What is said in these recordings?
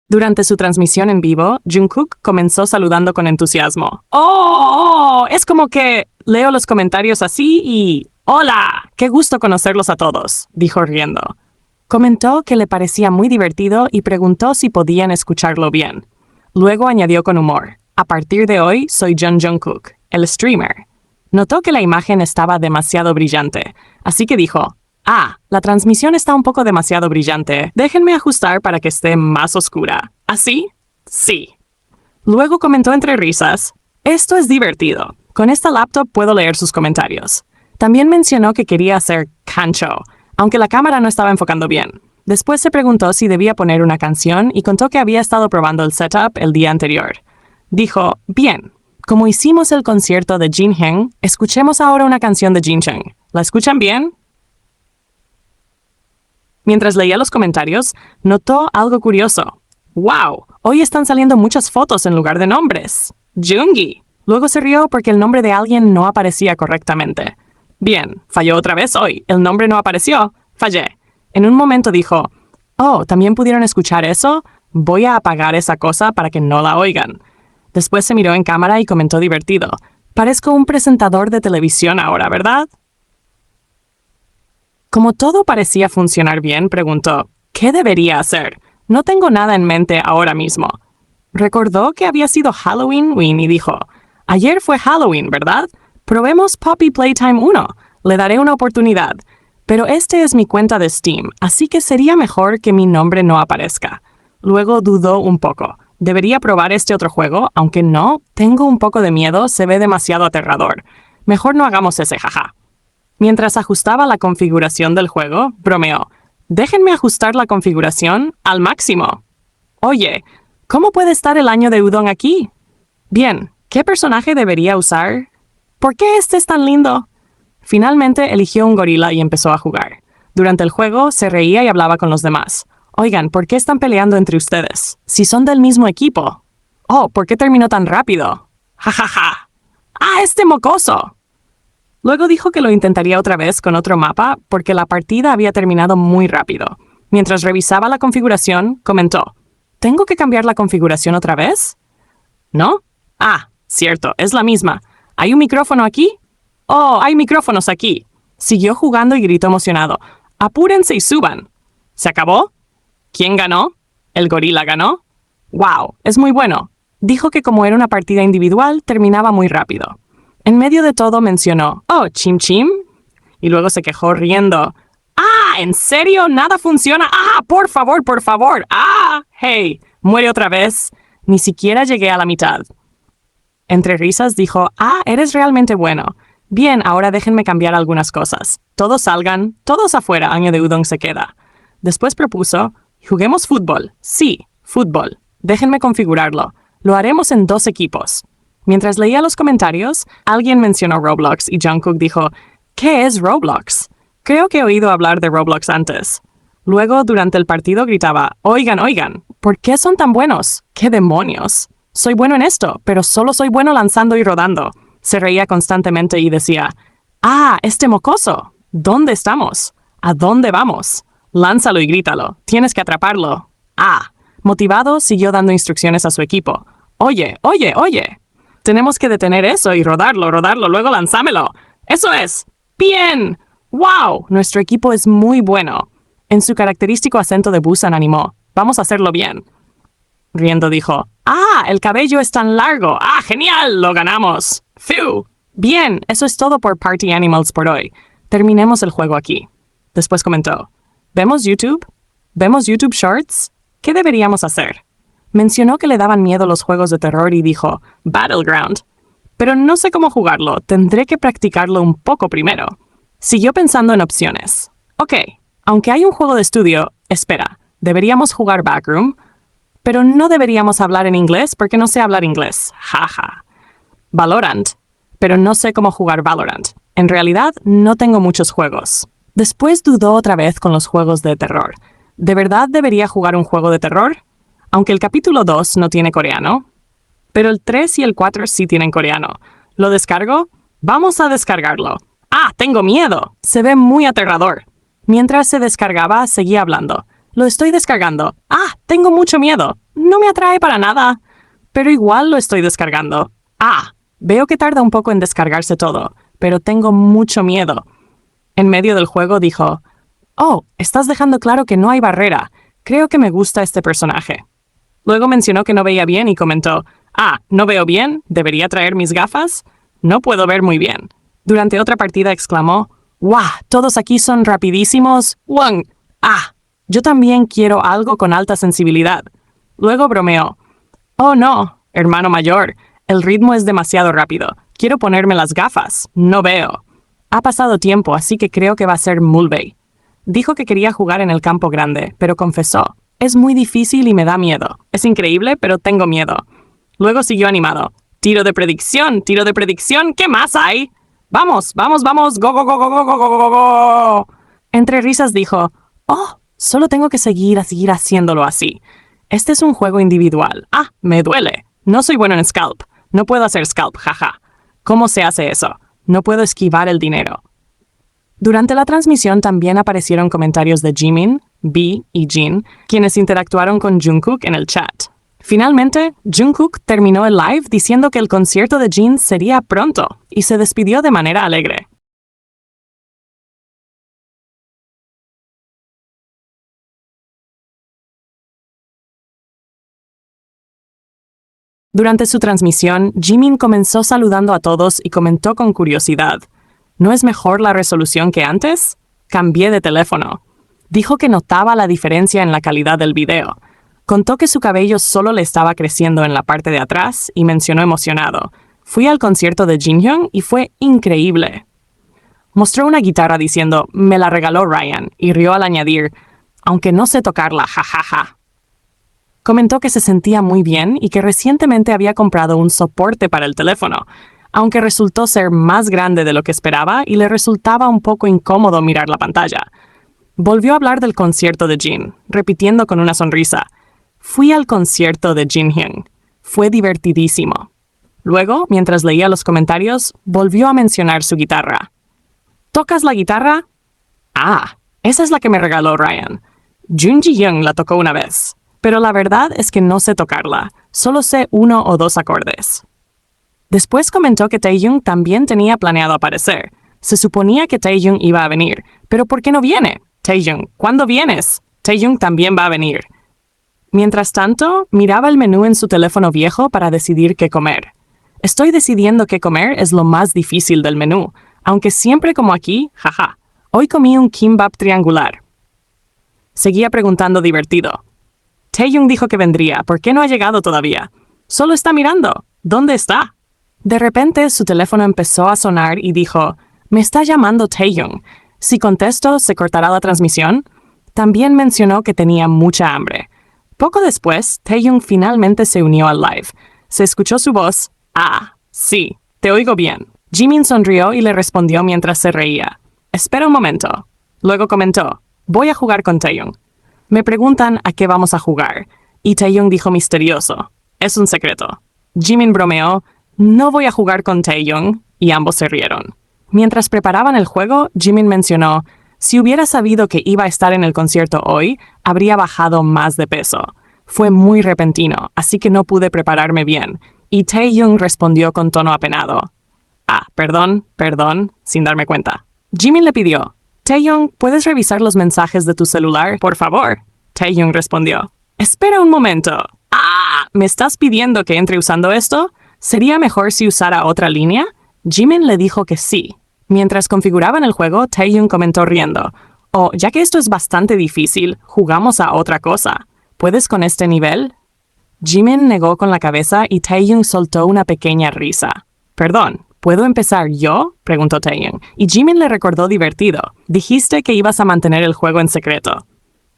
Durante su transmisión en vivo, Jungkook comenzó saludando con entusiasmo. ¡Oh! Es como que leo los comentarios así y... ¡Hola! ¡Qué gusto conocerlos a todos!, dijo riendo. Comentó que le parecía muy divertido y preguntó si podían escucharlo bien. Luego añadió con humor. A partir de hoy, soy Jungkook, el streamer. Notó que la imagen estaba demasiado brillante, así que dijo, la transmisión está un poco demasiado brillante. Déjenme ajustar para que esté más oscura. ¿Así? Sí. Luego comentó entre risas, esto es divertido. Con esta laptop puedo leer sus comentarios. También mencionó que quería hacer kancho, aunque la cámara no estaba enfocando bien. Después se preguntó si debía poner una canción y contó que había estado probando el setup el día anterior. Dijo, bien, como hicimos el concierto de Jin Heng, escuchemos ahora una canción de Jin Cheng. ¿La escuchan bien? Mientras leía los comentarios, notó algo curioso. ¡Wow! Hoy están saliendo muchas fotos en lugar de nombres. ¡Jungi! Luego se rió porque el nombre de alguien no aparecía correctamente. Bien, falló otra vez hoy. El nombre no apareció. Fallé. En un momento dijo, ¿también pudieron escuchar eso? Voy a apagar esa cosa para que no la oigan. Después se miró en cámara y comentó divertido. Parezco un presentador de televisión ahora, ¿verdad? Como todo parecía funcionar bien, preguntó, ¿qué debería hacer? No tengo nada en mente ahora mismo. Recordó que había sido Halloween y dijo, ayer fue Halloween, ¿verdad? Probemos Poppy Playtime 1. Le daré una oportunidad. Pero este es mi cuenta de Steam, así que sería mejor que mi nombre no aparezca. Luego dudó un poco. ¿Debería probar este otro juego? Aunque no, tengo un poco de miedo, se ve demasiado aterrador. Mejor no hagamos ese, jaja. Mientras ajustaba la configuración del juego, bromeó. Déjenme ajustar la configuración al máximo. Oye, ¿cómo puede estar el año de Udon aquí? Bien, ¿qué personaje debería usar? ¿Por qué este es tan lindo? Finalmente eligió un gorila y empezó a jugar. Durante el juego se reía y hablaba con los demás. Oigan, ¿por qué están peleando entre ustedes? Si son del mismo equipo. ¿Por qué terminó tan rápido? ¡Ja, ja, ja! ¡Este mocoso! Luego dijo que lo intentaría otra vez con otro mapa porque la partida había terminado muy rápido. Mientras revisaba la configuración, comentó, ¿tengo que cambiar la configuración otra vez? ¿No? Cierto, es la misma. ¿Hay un micrófono aquí? Hay micrófonos aquí. Siguió jugando y gritó emocionado, ¡apúrense y suban! ¿Se acabó? ¿Quién ganó? ¿El gorila ganó? ¡Wow! Es muy bueno. Dijo que como era una partida individual, terminaba muy rápido. En medio de todo mencionó, chim chim. Y luego se quejó riendo. ¿En serio? ¿Nada funciona? Por favor, por favor. Hey, muere otra vez. Ni siquiera llegué a la mitad. Entre risas dijo, eres realmente bueno. Bien, ahora déjenme cambiar algunas cosas. Todos salgan, todos afuera, año de Udon se queda. Después propuso, juguemos fútbol. Sí, fútbol. Déjenme configurarlo. Lo haremos en 2 equipos. Mientras leía los comentarios, alguien mencionó Roblox y Jungkook dijo, ¿qué es Roblox? Creo que he oído hablar de Roblox antes. Luego, durante el partido, gritaba, oigan, ¿por qué son tan buenos? ¡Qué demonios! Soy bueno en esto, pero solo soy bueno lanzando y rodando. Se reía constantemente y decía, este mocoso. ¿Dónde estamos? ¿A dónde vamos? Lánzalo y grítalo. Tienes que atraparlo. Motivado, siguió dando instrucciones a su equipo. Oye. Tenemos que detener eso y rodarlo, luego lanzámelo. ¡Eso es! ¡Bien! ¡Wow! Nuestro equipo es muy bueno. En su característico acento de Busan animó. Vamos a hacerlo bien. Riendo dijo, el cabello es tan largo. ¡Genial! ¡Lo ganamos! ¡Fiu! Bien, eso es todo por Party Animals por hoy. Terminemos el juego aquí. Después comentó, ¿vemos YouTube? ¿Vemos YouTube Shorts? ¿Qué deberíamos hacer? Mencionó que le daban miedo los juegos de terror y dijo, Battleground. Pero no sé cómo jugarlo, tendré que practicarlo un poco primero. Siguió pensando en opciones. Aunque hay un juego de estudio, espera, ¿deberíamos jugar Backroom? Pero no deberíamos hablar en inglés porque no sé hablar inglés. Jaja. Valorant. Pero no sé cómo jugar Valorant. En realidad, no tengo muchos juegos. Después dudó otra vez con los juegos de terror. ¿De verdad debería jugar un juego de terror? Aunque el capítulo 2 no tiene coreano. Pero el 3 y el 4 sí tienen coreano. ¿Lo descargo? Vamos a descargarlo. Tengo miedo. Se ve muy aterrador. Mientras se descargaba, seguía hablando. Lo estoy descargando. Tengo mucho miedo. no me atrae para nada. Pero igual lo estoy descargando. Veo que tarda un poco en descargarse todo, pero tengo mucho miedo. En medio del juego dijo, estás dejando claro que no hay barrera. Creo que me gusta este personaje. Luego mencionó que no veía bien y comentó, ¿no veo bien? ¿Debería traer mis gafas? No puedo ver muy bien. Durante otra partida exclamó, ¡Guau! Todos aquí son rapidísimos. ¡Wang! Yo también quiero algo con alta sensibilidad. Luego bromeó, ¡Oh no, hermano mayor! El ritmo es demasiado rápido. Quiero ponerme las gafas. No veo. Ha pasado tiempo, así que creo que va a ser Mulvey. Dijo que quería jugar en el campo grande, pero confesó, es muy difícil y me da miedo. Es increíble, pero tengo miedo. Luego siguió animado. Tiro de predicción, ¿qué más hay? Vamos, vamos, vamos, go, go, go, go, go, go, go, go, go. Entre risas dijo, solo tengo que seguir haciéndolo así. Este es un juego individual. Me duele. No soy bueno en Scalp. No puedo hacer Scalp, jaja. ¿Cómo se hace eso? No puedo esquivar el dinero. Durante la transmisión también aparecieron comentarios de Jimin, B y Jin, quienes interactuaron con Jungkook en el chat. Finalmente, Jungkook terminó el live diciendo que el concierto de Jin sería pronto y se despidió de manera alegre. Durante su transmisión, Jimin comenzó saludando a todos y comentó con curiosidad, ¿no es mejor la resolución que antes? Cambié de teléfono. Dijo que notaba la diferencia en la calidad del video. Contó que su cabello solo le estaba creciendo en la parte de atrás y mencionó emocionado, fui al concierto de Jinhyun y fue increíble. Mostró una guitarra diciendo, me la regaló Ryan, y rió al añadir, aunque no sé tocarla, jajaja. Comentó que se sentía muy bien y que recientemente había comprado un soporte para el teléfono, aunque resultó ser más grande de lo que esperaba y le resultaba un poco incómodo mirar la pantalla. Volvió a hablar del concierto de Jin, repitiendo con una sonrisa, fui al concierto de Jinhyun. Fue divertidísimo. Luego, mientras leía los comentarios, volvió a mencionar su guitarra. ¿Tocas la guitarra? Esa es la que me regaló Ryan. Jun Ji-young la tocó una vez. Pero la verdad es que no sé tocarla, solo sé 1 o 2 acordes. Después comentó que Taehyung también tenía planeado aparecer. Se suponía que Taehyung iba a venir, pero ¿por qué no viene? Taehyung, ¿cuándo vienes? Taehyung también va a venir. Mientras tanto, miraba el menú en su teléfono viejo para decidir qué comer. Estoy decidiendo qué comer es lo más difícil del menú, aunque siempre como aquí, jaja. Hoy comí un kimbap triangular. Seguía preguntando divertido. Taehyung dijo que vendría, ¿por qué no ha llegado todavía? Solo está mirando. ¿Dónde está? De repente su teléfono empezó a sonar y dijo, me está llamando Taehyung. Si contesto, ¿se cortará la transmisión? También mencionó que tenía mucha hambre. Poco después, Taehyung finalmente se unió al live. Se escuchó su voz, sí, te oigo bien. Jimin sonrió y le respondió mientras se reía. Espera un momento. Luego comentó, voy a jugar con Taehyung. Me preguntan a qué vamos a jugar, y Taehyung dijo misterioso, es un secreto. Jimin bromeó, no voy a jugar con Taehyung, y ambos se rieron. Mientras preparaban el juego, Jimin mencionó, si hubiera sabido que iba a estar en el concierto hoy, habría bajado más de peso. Fue muy repentino, así que no pude prepararme bien, y Taehyung respondió con tono apenado. Perdón, sin darme cuenta. Jimin le pidió, Taehyung, ¿puedes revisar los mensajes de tu celular, por favor? Taehyung respondió, espera un momento. ¿Me estás pidiendo que entre usando esto? ¿Sería mejor si usara otra línea? Jimin le dijo que sí. Mientras configuraban el juego, Taehyung comentó riendo, ya que esto es bastante difícil, jugamos a otra cosa. ¿Puedes con este nivel? Jimin negó con la cabeza y Taehyung soltó una pequeña risa. Perdón, ¿puedo empezar yo? Preguntó Taehyung, y Jimin le recordó divertido. Dijiste que ibas a mantener el juego en secreto.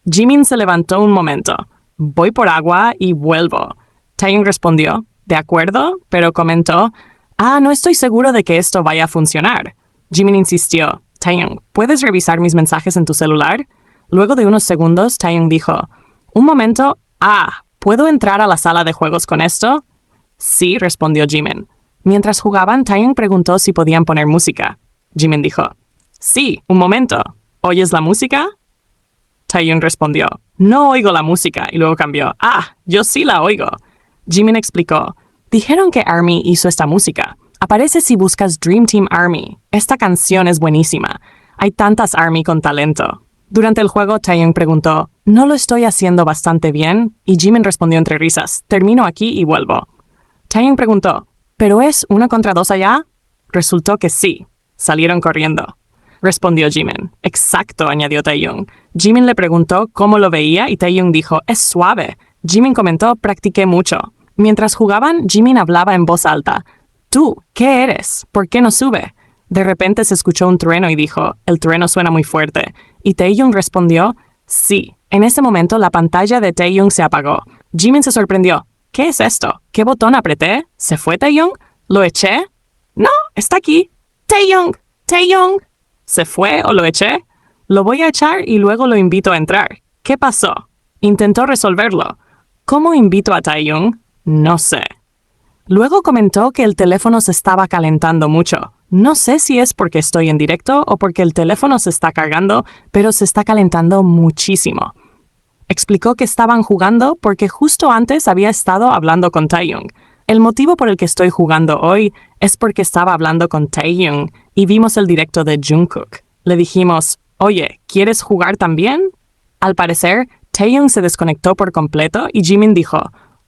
Jimin se levantó un momento. Voy por agua y vuelvo. Taehyung respondió, de acuerdo, pero comentó, no estoy seguro de que esto vaya a funcionar. Jimin insistió, Taehyung, ¿puedes revisar mis mensajes en tu celular? Luego de unos segundos, Taehyung dijo, un momento, ¿puedo entrar a la sala de juegos con esto? Sí, respondió Jimin. Mientras jugaban, Taehyung preguntó si podían poner música. Jimin dijo, sí, un momento. ¿Oyes la música? Taeyong respondió, no oigo la música, y luego cambió, yo sí la oigo. Jimin explicó, dijeron que ARMY hizo esta música. Aparece si buscas Dream Team ARMY. Esta canción es buenísima. Hay tantas ARMY con talento. Durante el juego, Taeyong preguntó, ¿no lo estoy haciendo bastante bien? Y Jimin respondió entre risas, termino aquí y vuelvo. Taeyong preguntó, ¿pero es 1 contra 2 allá? Resultó que sí. Salieron corriendo. Respondió Jimin. Exacto, añadió Taeyong. Jimin le preguntó cómo lo veía y Taeyong dijo, es suave. Jimin comentó, practiqué mucho. Mientras jugaban, Jimin hablaba en voz alta. Tú, ¿qué eres? ¿Por qué no sube? De repente se escuchó un trueno y dijo, el trueno suena muy fuerte. Y Taeyong respondió, sí. En ese momento la pantalla de Taeyong se apagó. Jimin se sorprendió. ¿Qué es esto? ¿Qué botón apreté? ¿Se fue Taeyong? ¿Lo eché? No, está aquí. Taeyong, Taeyong. ¿Se fue o lo eché? Lo voy a echar y luego lo invito a entrar. ¿Qué pasó? Intentó resolverlo. ¿Cómo invito a Taeyong? No sé. Luego comentó que el teléfono se estaba calentando mucho. No sé si es porque estoy en directo o porque el teléfono se está cargando, pero se está calentando muchísimo. Explicó que estaban jugando porque justo antes había estado hablando con Taeyong. El motivo por el que estoy jugando hoy es porque estaba hablando con Taeyong y vimos el directo de Jungkook. Le dijimos, oye, ¿quieres jugar también? Al parecer, Taeyong se desconectó por completo y Jimin dijo,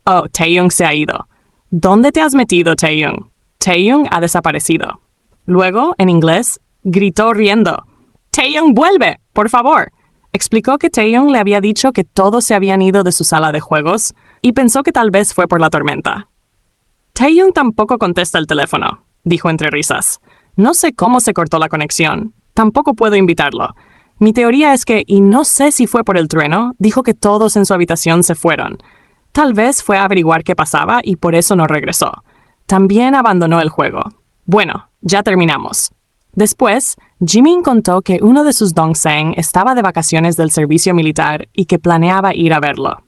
oh, Taeyong se ha ido. ¿Dónde te has metido, Taeyong? Taeyong ha desaparecido. Luego, en inglés, gritó riendo, Taeyong, vuelve, por favor. Explicó que Taeyong le había dicho que todos se habían ido de su sala de juegos y pensó que tal vez fue por la tormenta. Taeyong tampoco contesta el teléfono, dijo entre risas. No sé cómo se cortó la conexión. Tampoco puedo invitarlo. Mi teoría es que, y no sé si fue por el trueno, dijo que todos en su habitación se fueron. Tal vez fue a averiguar qué pasaba y por eso no regresó. También abandonó el juego. Bueno, ya terminamos. Después, Jimin contó que uno de sus dongseng estaba de vacaciones del servicio militar y que planeaba ir a verlo.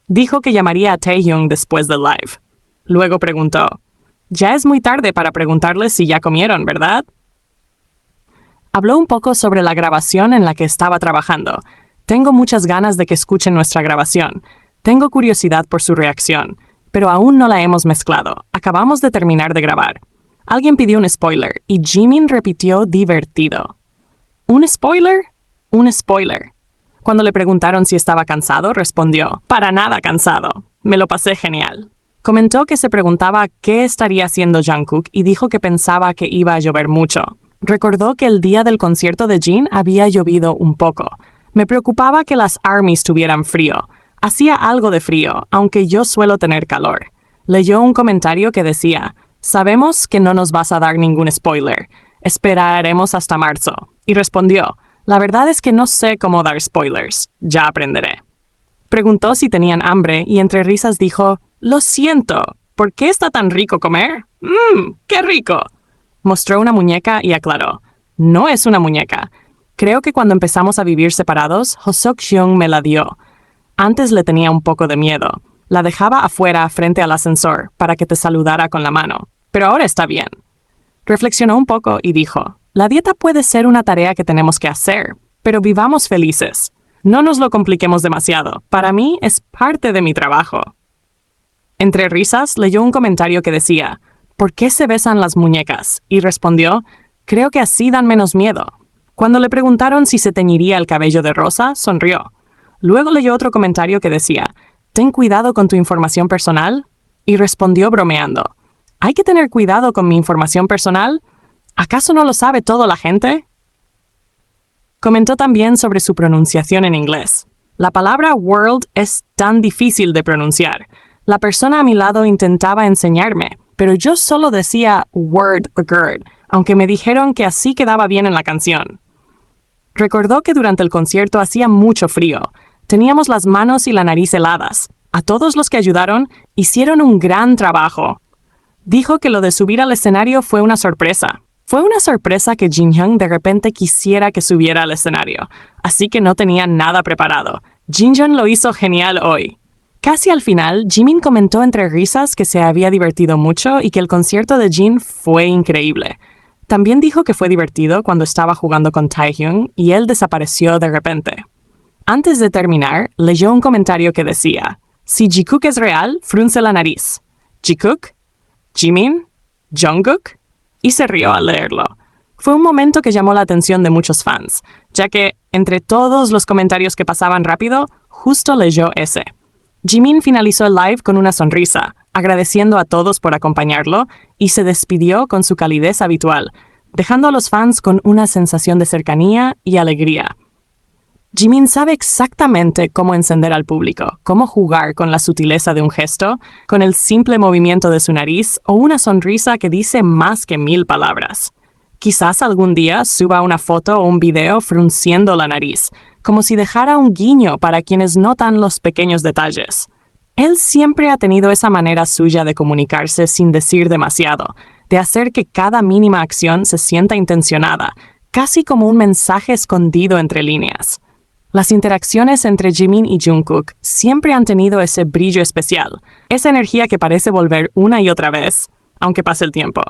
Dijo que llamaría a Taeyong después del live. Luego preguntó, ya es muy tarde para preguntarles si ya comieron, ¿verdad? Habló un poco sobre la grabación en la que estaba trabajando. Tengo muchas ganas de que escuchen nuestra grabación. Tengo curiosidad por su reacción, pero aún no la hemos mezclado. Acabamos de terminar de grabar. Alguien pidió un spoiler y Jimin repitió divertido. ¿Un spoiler? Un spoiler. Cuando le preguntaron si estaba cansado, respondió, para nada cansado. Me lo pasé genial. Comentó que se preguntaba qué estaría haciendo Jungkook y dijo que pensaba que iba a llover mucho. Recordó que el día del concierto de Jin había llovido un poco. Me preocupaba que las ARMYs tuvieran frío. Hacía algo de frío, aunque yo suelo tener calor. Leyó un comentario que decía, sabemos que no nos vas a dar ningún spoiler. Esperaremos hasta marzo. Y respondió, la verdad es que no sé cómo dar spoilers. Ya aprenderé. Preguntó si tenían hambre y entre risas dijo, lo siento, ¿por qué está tan rico comer? ¡Qué rico! Mostró una muñeca y aclaró, no es una muñeca. Creo que cuando empezamos a vivir separados, Hosok Hyung me la dio. Antes le tenía un poco de miedo. La dejaba afuera frente al ascensor para que te saludara con la mano. Pero ahora está bien. Reflexionó un poco y dijo, la dieta puede ser una tarea que tenemos que hacer, pero vivamos felices. No nos lo compliquemos demasiado. Para mí es parte de mi trabajo. Entre risas, leyó un comentario que decía, ¿por qué se besan las muñecas? Y respondió, creo que así dan menos miedo. Cuando le preguntaron si se teñiría el cabello de rosa, sonrió. Luego leyó otro comentario que decía, ten cuidado con tu información personal. Y respondió bromeando, ¿hay que tener cuidado con mi información personal? ¿Acaso no lo sabe toda la gente? Comentó también sobre su pronunciación en inglés. La palabra world es tan difícil de pronunciar. La persona a mi lado intentaba enseñarme, pero yo solo decía word o gird, aunque me dijeron que así quedaba bien en la canción. Recordó que durante el concierto hacía mucho frío. Teníamos las manos y la nariz heladas. A todos los que ayudaron, hicieron un gran trabajo. Dijo que lo de subir al escenario fue una sorpresa. Fue una sorpresa que Jin Hyung de repente quisiera que subiera al escenario, así que no tenía nada preparado. Jin Hyung lo hizo genial hoy. Casi al final, Jimin comentó entre risas que se había divertido mucho y que el concierto de Jin fue increíble. También dijo que fue divertido cuando estaba jugando con Taehyung y él desapareció de repente. Antes de terminar, leyó un comentario que decía, si Jikook es real, frunce la nariz. ¿Jikook? ¿Jimin? ¿Jungkook? Y se rió al leerlo. Fue un momento que llamó la atención de muchos fans, ya que, entre todos los comentarios que pasaban rápido, justo leyó ese. Jimin finalizó el live con una sonrisa, agradeciendo a todos por acompañarlo, y se despidió con su calidez habitual, dejando a los fans con una sensación de cercanía y alegría. Jimin sabe exactamente cómo encender al público, cómo jugar con la sutileza de un gesto, con el simple movimiento de su nariz o una sonrisa que dice más que 1000 palabras. Quizás algún día suba una foto o un video frunciendo la nariz, como si dejara un guiño para quienes notan los pequeños detalles. Él siempre ha tenido esa manera suya de comunicarse sin decir demasiado, de hacer que cada mínima acción se sienta intencionada, casi como un mensaje escondido entre líneas. Las interacciones entre Jimin y Jungkook siempre han tenido ese brillo especial, esa energía que parece volver una y otra vez, aunque pase el tiempo.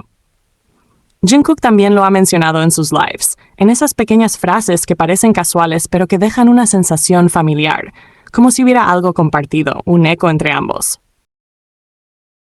Jungkook también lo ha mencionado en sus lives, en esas pequeñas frases que parecen casuales pero que dejan una sensación familiar, como si hubiera algo compartido, un eco entre ambos.